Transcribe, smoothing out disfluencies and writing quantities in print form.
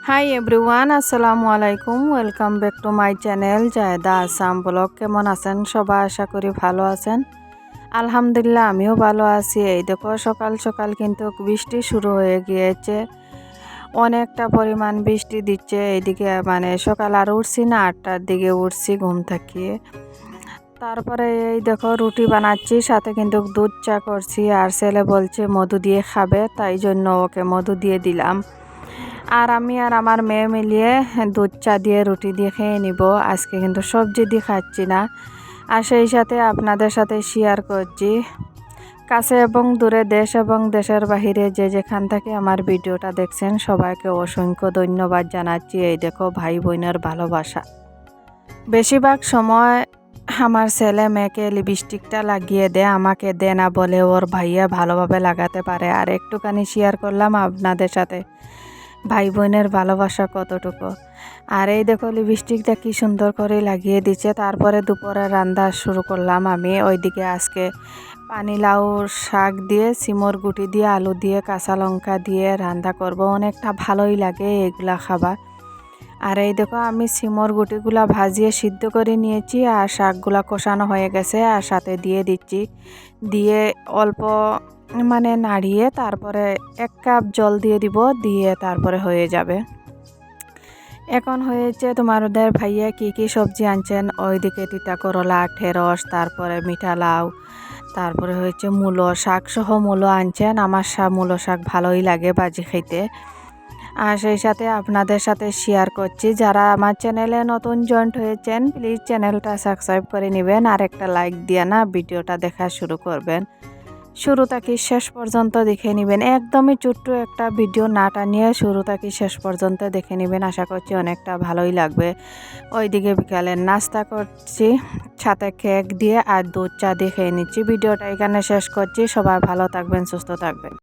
High everyone, আসসালামু আলাইকুম। Welcome back to my channel Zayda Assam blog. কেমন আছেন সবাই? আশা করি ভালো আছেন। আলহামদুলিল্লাহ আমিও ভালো আছি। এই দেখো সকাল সকাল কিন্তু বৃষ্টি শুরু হয়ে গিয়েছে, অনেকটা পরিমাণ বৃষ্টি দিচ্ছে। এইদিকে মানে সকাল আর উঠছি না, 8টার দিকে উঠছি ঘুম থেকে। তারপরে এই দেখো রুটি বানাচ্ছি, সাথে কিন্তু দুধ চা করছি। আর ছেলে বলছে মধু দিয়ে খাবে, তাই জন্য ওকে মধু দিয়ে দিলাম। আর আমি আর আমার মেয়ে মিলিয়ে দুধ চা দিয়ে রুটি দিয়ে খেয়ে নিব। আজকে কিন্তু সবজি দিয়ে খাচ্ছি না। আর সেই সাথে আপনাদের সাথে শেয়ার করছি, কাছে এবং দূরে, দেশ এবং দেশের বাহিরে যে যেখান থেকে আমার ভিডিওটা দেখছেন সবাইকে অসংখ্য ধন্যবাদ জানাচ্ছি। এই দেখো ভাই বোনের ভালোবাসা। বেশিরভাগ সময় আমার ছেলে মেয়েকে লিপস্টিকটা লাগিয়ে দেয়, আমাকে দে না বলে ওর ভাইয়া ভালোভাবে লাগাতে পারে। আর একটুখানি শেয়ার করলাম আপনাদের সাথে ভাই বোনের ভালোবাসা কতটুকু। আর এই দেখো লিপস্টিকটা কি সুন্দর করে লাগিয়ে দিচ্ছে। তারপরে দুপুরে রান্না শুরু করলাম আমি। ওইদিকে আজকে পানিলাউ শাক দিয়ে, সিমর গুটি দিয়ে, আলু দিয়ে, কাঁচা লঙ্কা দিয়ে রান্না করব। অনেকটা ভালোই লাগে এগুলা খাবার। আর এই দেখো আমি সিমর গুটিগুলা ভাজিয়ে সিদ্ধ করে নিয়েছি, আর শাকগুলা কষানো হয়ে গেছে। আর সাথে দিয়ে দিচ্ছি, দিয়ে অল্প মানে নাড়িয়ে তারপরে 1 কাপ জল দিয়ে দিব, দিয়ে তারপরে হয়ে যাবে। এখন হয়েছে তোমাদের ভাইয়া কি কি সবজি আনছেন। ওইদিকে তিতা করলা, ঢেঁড়স, তারপরে মিঠা লাউ, তারপরে হয়েছে মূলো শাক সহ মূলো আনছেন। আমার মূলো শাক ভালোই লাগে ভাজি খেতে। আর সেই সাথে আপনাদের সাথে শেয়ার করছি, যারা আমার চ্যানেলে নতুন জয়েন্ট হয়েছেন প্লিজ চ্যানেলটা সাবস্ক্রাইব করে নেবেন, আর একটা লাইক দিয়ে না ভিডিওটা দেখা শুরু করবেন। শুরু থেকে শেষ পর্যন্ত দেখে নেবেন, একদমই ছোট্ট একটা ভিডিও না টানিয়ে শুরু থেকে শেষ পর্যন্ত দেখে নেবেন। আশা করছি অনেকটা ভালোই লাগবে। ওইদিকে বিকালের নাস্তা করছি, সাথে কেক দিয়ে আর দুধ চা দিয়ে খেয়ে নিচ্ছি। ভিডিওটা এখানে শেষ করছি। সবাই ভালো থাকবেন, সুস্থ থাকবেন।